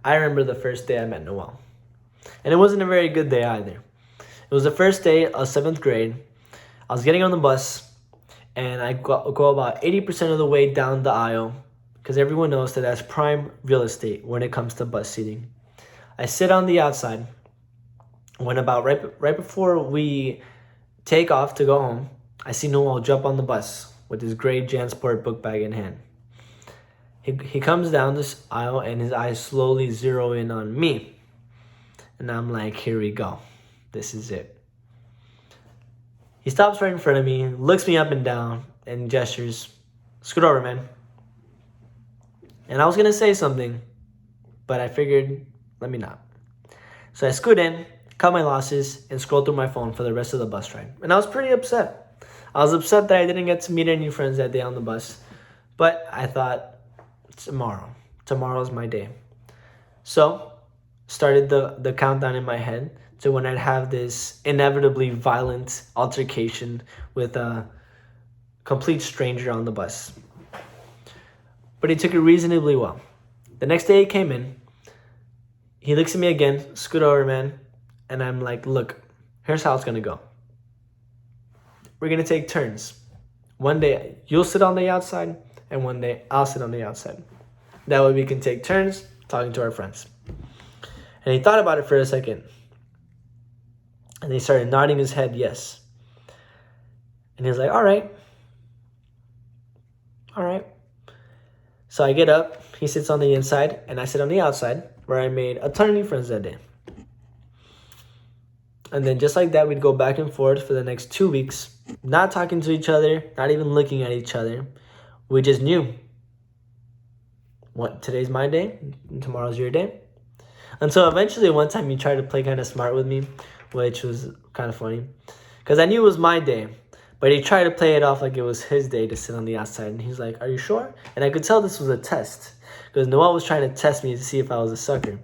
I remember the first day I met Noel. And it wasn't a very good day either. It was the first day of 7th grade. I was getting on the bus, and I go about 80% of the way down the aisle, because everyone knows that that's prime real estate when it comes to bus seating. I sit on the outside. When about right before we take off to go home, I see Noel jump on the bus with his gray JanSport book bag in hand. He comes down this aisle, and his eyes slowly zero in on me. And I'm like, here we go. This is it. He stops right in front of me, looks me up and down, and gestures, "Scoot over, man." And I was going to say something, but I figured, let me not. So I scoot in, cut my losses, and scroll through my phone for the rest of the bus ride. And I was pretty upset. I was upset that I didn't get to meet any friends that day on the bus. But I thought, tomorrow's my day. So started the countdown in my head to when I'd have this inevitably violent altercation with a complete stranger on the bus. But he took it reasonably well. The next day he came in, he looks at me again, "Scoot over, man." And I'm like, "Look, here's how it's gonna go. We're gonna take turns. One day you'll sit on the outside, and one day I'll sit on the outside. That way we can take turns talking to our friends." And he thought about it for a second. And he started nodding his head yes. And he was like, all right. So I get up, he sits on the inside, and I sit on the outside, where I made a ton of new friends that day. And then just like that, we'd go back and forth for the next 2 weeks, not talking to each other, not even looking at each other. We just knew, what, today's my day, and tomorrow's your day. And so eventually one time he tried to play kind of smart with me, which was kind of funny, because I knew it was my day. But he tried to play it off like it was his day to sit on the outside. And he's like, "Are you sure?" And I could tell this was a test, because Noel was trying to test me to see if I was a sucker.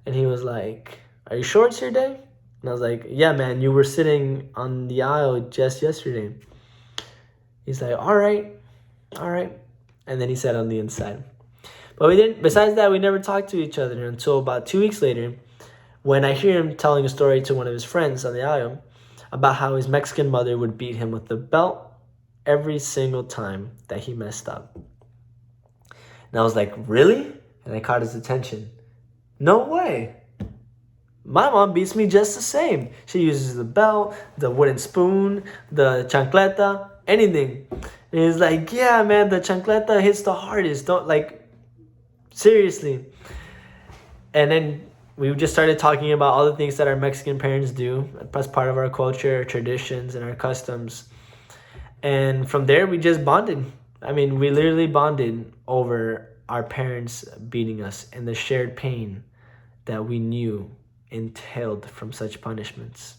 And he was like, "Are you sure it's your day?" And I was like, "Yeah, man, you were sitting on the aisle just yesterday." He's like, all right. And then he sat on the inside. But we didn't, besides that, we never talked to each other until about 2 weeks later, when I hear him telling a story to one of his friends on the aisle about how his Mexican mother would beat him with the belt every single time that he messed up. And I was like, really? And I caught his attention. No way. My mom beats me just the same. She uses the belt, the wooden spoon, the chancleta, anything. And he's like, yeah, man, the chancleta hits the hardest. Don't, like, seriously. And then we just started talking about all the things that our Mexican parents do as part of our culture, our traditions, and our customs. And from there, we just bonded. I mean, we literally bonded over our parents beating us and the shared pain that we knew entailed from such punishments.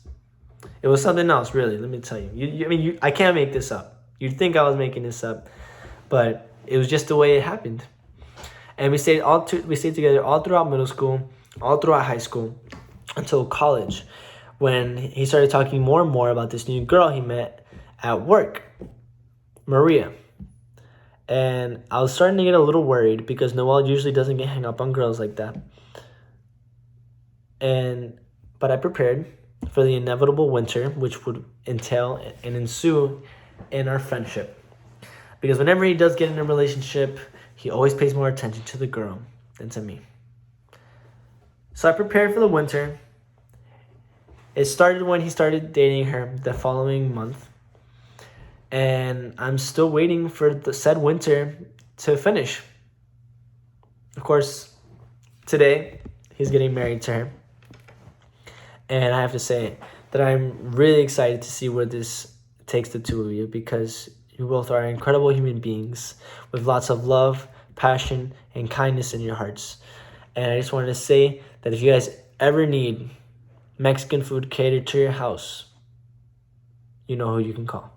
It was something else, really, let me tell you. I can't make this up. You'd think I was making this up, but it was just the way it happened. And we stayed together all throughout middle school, all throughout high school, until college, when he started talking more and more about this new girl he met at work, Maria. And I was starting to get a little worried, because Noel usually doesn't get hung up on girls like that. But I prepared for the inevitable winter, which would entail and ensue in our friendship. Because whenever he does get in a relationship, he always pays more attention to the girl than to me. So I prepared for the winter. It started when he started dating her the following month. And I'm still waiting for the said winter to finish. Of course, today, he's getting married to her. And I have to say that I'm really excited to see where this takes the two of you, because you both are incredible human beings with lots of love, passion, and kindness in your hearts. And I just wanted to say that if you guys ever need Mexican food catered to your house, you know who you can call.